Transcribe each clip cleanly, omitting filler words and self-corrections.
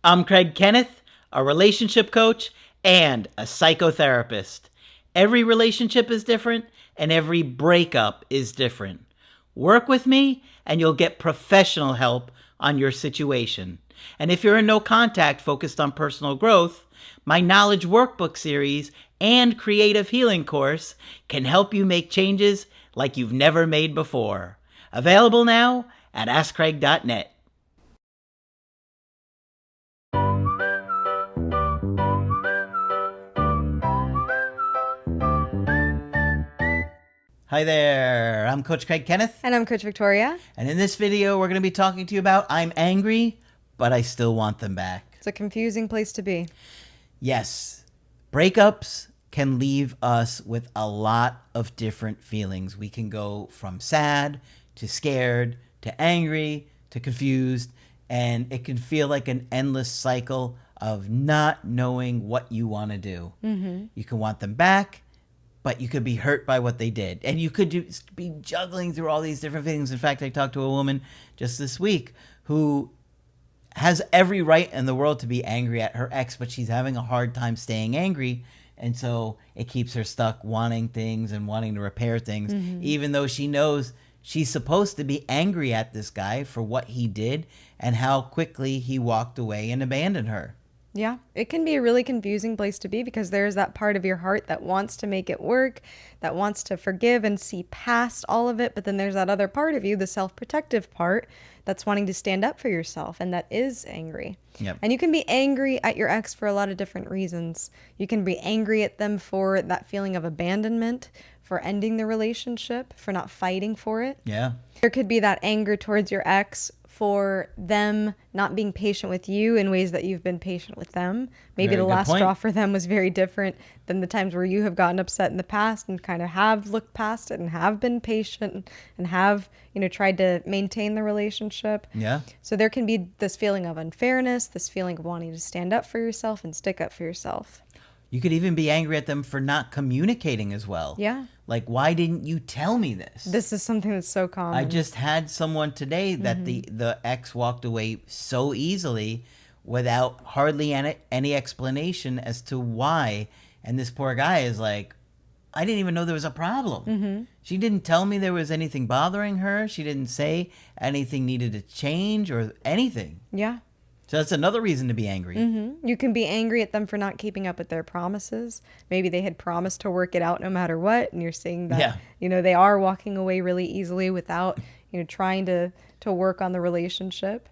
I'm Craig Kenneth, a relationship coach and a psychotherapist. Every relationship is different and every breakup is different. Work with me and you'll get professional help on your situation. And if you're in no contact focused on personal growth, my Knowledge Workbook series and Creative Healing course can help you make changes like you've never made before. Available now at AskCraig.net. Hi there, I'm Coach Craig Kenneth. And I'm Coach Victoria. And in this video, we're going to be talking to you about I'm angry, but I still want them back. It's a confusing place to be. Yes, breakups can leave us with a lot of different feelings. We can go from sad to scared to angry to confused, and it can feel like an endless cycle of not knowing what you want to do. Mm-hmm. You can want them back, but you could be hurt by what they did. And you could be juggling through all these different things. In fact, I talked to a woman just this week who has every right in the world to be angry at her ex, but she's having a hard time staying angry. And so it keeps her stuck wanting things and wanting to repair things, even though she knows she's supposed to be angry at this guy for what he did and how quickly he walked away and abandoned her. Yeah, it can be a really confusing place to be because there's that part of your heart that wants to make it work, that wants to forgive and see past all of it. But then there's that other part of you, the self-protective part, that's wanting to stand up for yourself and that is angry. Yep. And you can be angry at your ex for a lot of different reasons. You can be angry at them for that feeling of abandonment, for ending the relationship, for not fighting for it. Yeah. There could be that anger towards your ex for them not being patient with you in ways that you've been patient with them. Maybe Very the good last point. straw for them was very different than the times where you have gotten upset in the past and kind of have looked past it and have been patient and have, tried to maintain the relationship. Yeah. So there can be this feeling of unfairness, this feeling of wanting to stand up for yourself and stick up for yourself. You could even be angry at them for not communicating as well. Yeah. Like, why didn't you tell me this? This is something that's so common. I just had someone today that the ex walked away so easily without hardly any explanation as to why. And this poor guy is like, I didn't even know there was a problem. She didn't tell me there was anything bothering her. She didn't say anything needed to change or anything. Yeah. So that's another reason to be angry. You can be angry at them for not keeping up with their promises. Maybe they had promised to work it out no matter what, and you're seeing that, they are walking away really easily without, trying to work on the relationship.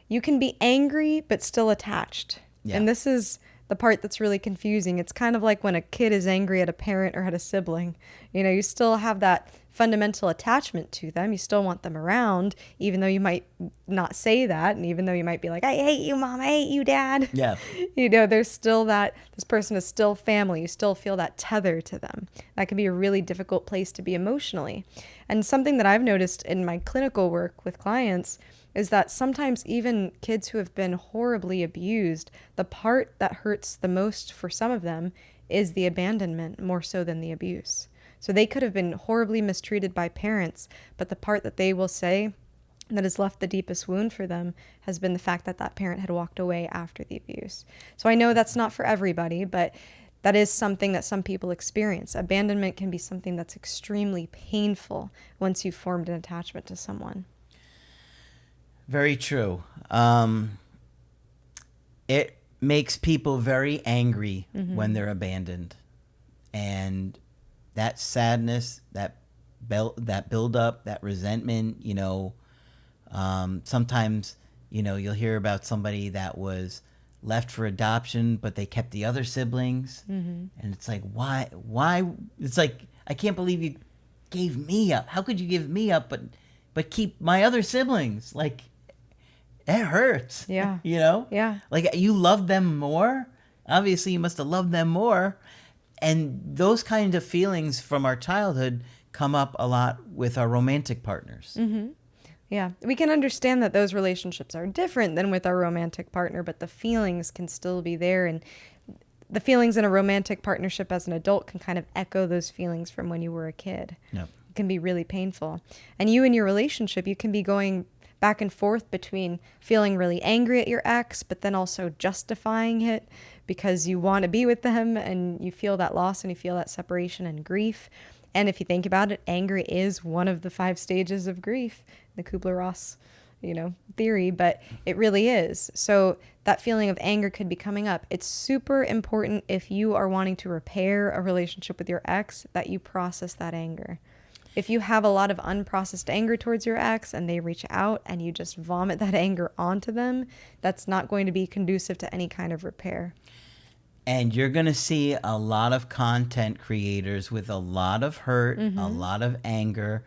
You can be angry but still attached. Yeah. And this is the part that's really confusing. It's kind of like when a kid is angry at a parent or at a sibling. You still have that fundamental attachment to them. You still want them around, even though you might not say that. And even though you might be like, I hate you, Mom. I hate you, Dad. Yeah. There's still that this person is still family. You still feel that tether to them. That can be a really difficult place to be emotionally. And something that I've noticed in my clinical work with clients is that sometimes even kids who have been horribly abused, the part that hurts the most for some of them is the abandonment more so than the abuse. So they could have been horribly mistreated by parents, but the part that they will say that has left the deepest wound for them has been the fact that that parent had walked away after the abuse. So I know that's not for everybody, but that is something that some people experience. Abandonment can be something that's extremely painful once you've formed an attachment to someone. Very true. It makes people very angry when they're abandoned. And that sadness, that build up, that resentment, sometimes, you'll hear about somebody that was left for adoption, but they kept the other siblings. And it's like, why? It's like, I can't believe you gave me up. How could you give me up, but keep my other siblings? Like, it hurts. Yeah. Yeah. Like, you love them more. Obviously, you must have loved them more. And those kind of feelings from our childhood come up a lot with our romantic partners. Yeah, we can understand that those relationships are different than with our romantic partner, but the feelings can still be there. And the feelings in a romantic partnership as an adult can kind of echo those feelings from when you were a kid. Yep. It can be really painful. And you in your relationship, you can be going back and forth between feeling really angry at your ex, but then also justifying it because you want to be with them and you feel that loss and you feel that separation and grief. And if you think about it, anger is one of the 5 stages of grief, the Kubler-Ross, theory, but it really is. So that feeling of anger could be coming up. It's super important if you are wanting to repair a relationship with your ex that you process that anger. If you have a lot of unprocessed anger towards your ex and they reach out and you just vomit that anger onto them, that's not going to be conducive to any kind of repair. And you're going to see a lot of content creators with a lot of hurt, a lot of anger.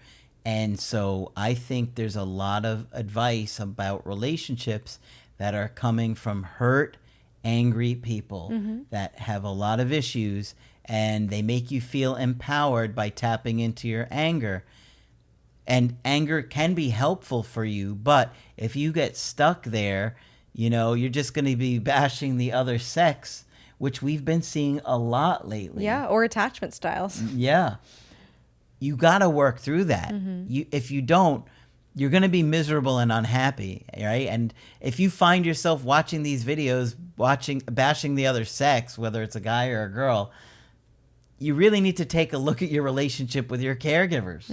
And so I think there's a lot of advice about relationships that are coming from hurt, angry people that have a lot of issues, and they make you feel empowered by tapping into your anger. And anger can be helpful for you, but if you get stuck there, you're just going to be bashing the other sex, which we've been seeing a lot lately. Yeah, or attachment styles. Yeah. You got to work through that. If you don't, you're going to be miserable and unhappy, right? And if you find yourself watching these videos, bashing the other sex, whether it's a guy or a girl, you really need to take a look at your relationship with your caregivers.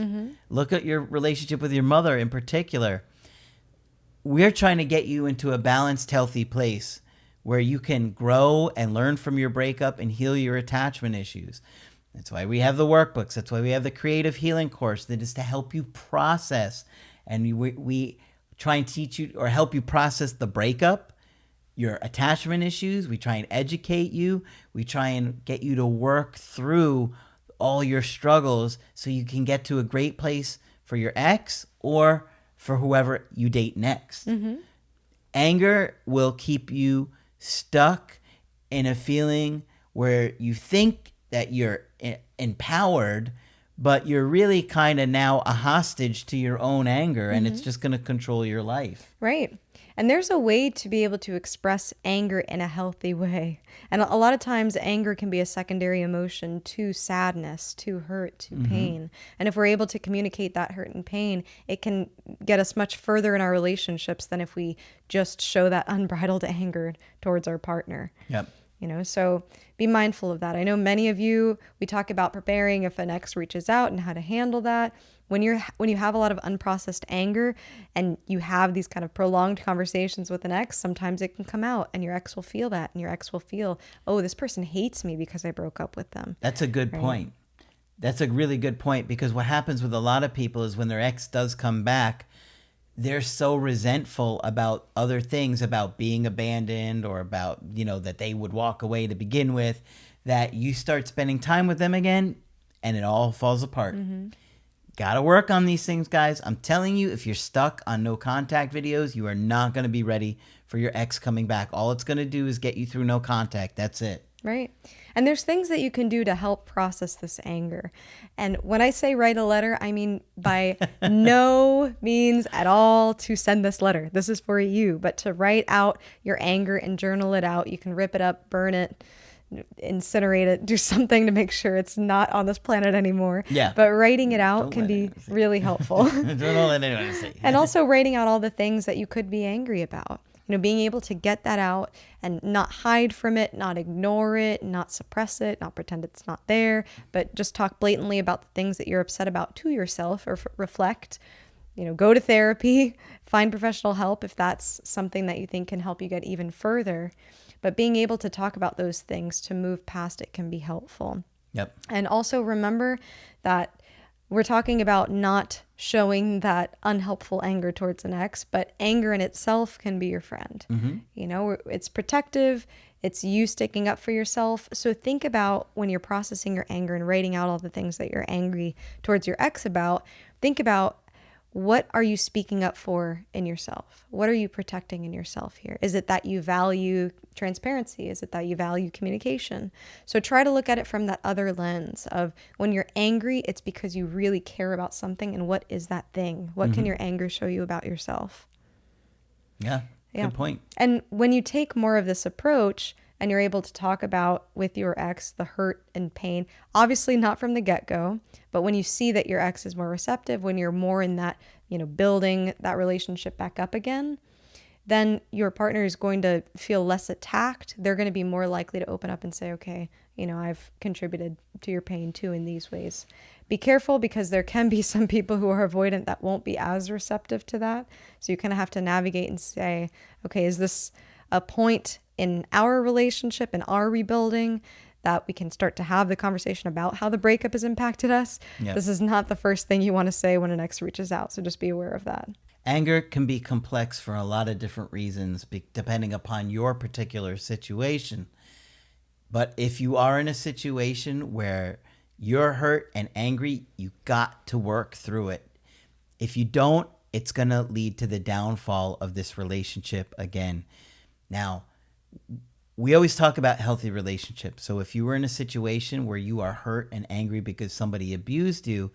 Look at your relationship with your mother in particular. We're trying to get you into a balanced, healthy place where you can grow and learn from your breakup and heal your attachment issues. That's why we have the workbooks. That's why we have the creative healing course that is to help you process. And we try and teach you or help you process the breakup, your attachment issues. We try and educate you. We try and get you to work through all your struggles so you can get to a great place for your ex or for whoever you date next. Anger will keep you stuck in a feeling where you think that you're empowered, but you're really kind of now a hostage to your own anger, and it's just going to control your life. Right. And there's a way to be able to express anger in a healthy way. And a lot of times anger can be a secondary emotion to sadness, to hurt, to pain. And if we're able to communicate that hurt and pain, it can get us much further in our relationships than if we just show that unbridled anger towards our partner. Yep. So be mindful of that. I know many of you, we talk about preparing if an ex reaches out and how to handle that. When you have a lot of unprocessed anger and you have these kind of prolonged conversations with an ex, sometimes it can come out and your ex will feel that, and your ex will feel, oh, this person hates me because I broke up with them. That's a good point. That's a really good point, because what happens with a lot of people is when their ex does come back, they're so resentful about other things, about being abandoned or about, that they would walk away to begin with, that you start spending time with them again and it all falls apart. Got to work on these things, guys. I'm telling you, if you're stuck on no contact videos, you are not going to be ready for your ex coming back. All it's going to do is get you through no contact. That's it. Right. And there's things that you can do to help process this anger. And when I say write a letter, I mean by no means at all to send this letter. This is for you. But to write out your anger and journal it out. You can rip it up, burn it, incinerate it, do something to make sure it's not on this planet anymore. Yeah. But writing it out can be really helpful. Don't let anyone see. And also writing out all the things that you could be angry about. Being able to get that out and not hide from it, not ignore it, not suppress it, not pretend it's not there, but just talk blatantly about the things that you're upset about to yourself or reflect. Go to therapy, find professional help if that's something that you think can help you get even further. But being able to talk about those things to move past it can be helpful. Yep. And also remember that we're talking about not showing that unhelpful anger towards an ex, but anger in itself can be your friend. It's protective. It's you sticking up for yourself. So think about when you're processing your anger and writing out all the things that you're angry towards your ex about, think about, what are you speaking up for in yourself? What are you protecting in yourself here? Is it that you value transparency? Is it that you value communication? So try to look at it from that other lens of when you're angry, it's because you really care about something. And what is that thing? What can your anger show you about yourself? Yeah, good point. And when you take more of this approach and you're able to talk about with your ex the hurt and pain, obviously not from the get-go, but when you see that your ex is more receptive, when you're more in that, building that relationship back up again, then your partner is going to feel less attacked. They're going to be more likely to open up and say, okay, I've contributed to your pain too in these ways. Be careful, because there can be some people who are avoidant that won't be as receptive to that. So you kind of have to navigate and say, okay, is this a point in our relationship, in our rebuilding, that we can start to have the conversation about how the breakup has impacted us? Yep. This is not the first thing you want to say when an ex reaches out. So just be aware of that. Anger can be complex for a lot of different reasons, depending upon your particular situation. But if you are in a situation where you're hurt and angry, you got to work through it. If you don't, it's going to lead to the downfall of this relationship again. Now, we always talk about healthy relationships. So if you were in a situation where you are hurt and angry because somebody abused you,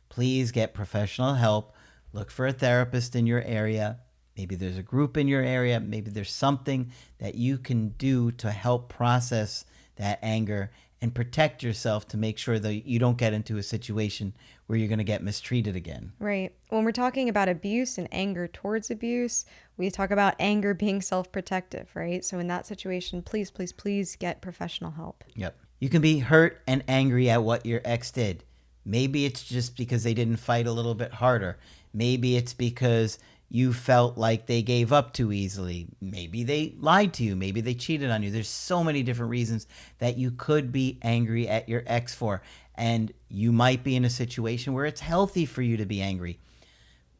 please get professional help. Look for a therapist in your area. Maybe there's a group in your area. Maybe there's something that you can do to help process that anger and protect yourself, to make sure that you don't get into a situation where you're going to get mistreated again. Right. When we're talking about abuse and anger towards abuse, we talk about anger being self-protective, right? So in that situation, please, please, please get professional help. Yep. You can be hurt and angry at what your ex did. Maybe it's just because they didn't fight a little bit harder. Maybe it's because you felt like they gave up too easily. Maybe they lied to you. Maybe they cheated on you. There's so many different reasons that you could be angry at your ex for. And you might be in a situation where it's healthy for you to be angry.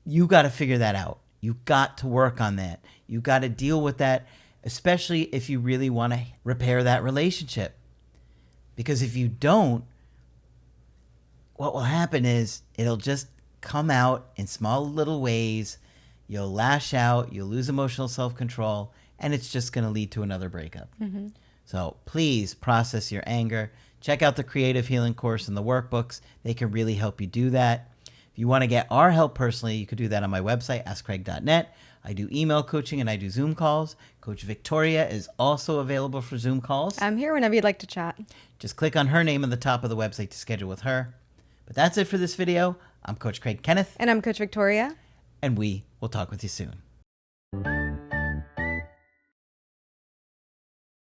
You got to figure that out. You got to work on that. You got to deal with that, especially if you really want to repair that relationship. Because if you don't, what will happen is it'll just come out in small little ways. You'll lash out, you'll lose emotional self-control, and it's just going to lead to another breakup. Mm-hmm. So please process your anger. Check out the Creative Healing course and the workbooks. They can really help you do that. If you want to get our help personally, you could do that on my website, askcraig.net. I do email coaching and I do Zoom calls. Coach Victoria is also available for Zoom calls. I'm here whenever you'd like to chat. Just click on her name on the top of the website to schedule with her. But that's it for this video. I'm Coach Craig Kenneth. And I'm Coach Victoria. And we will talk with you soon.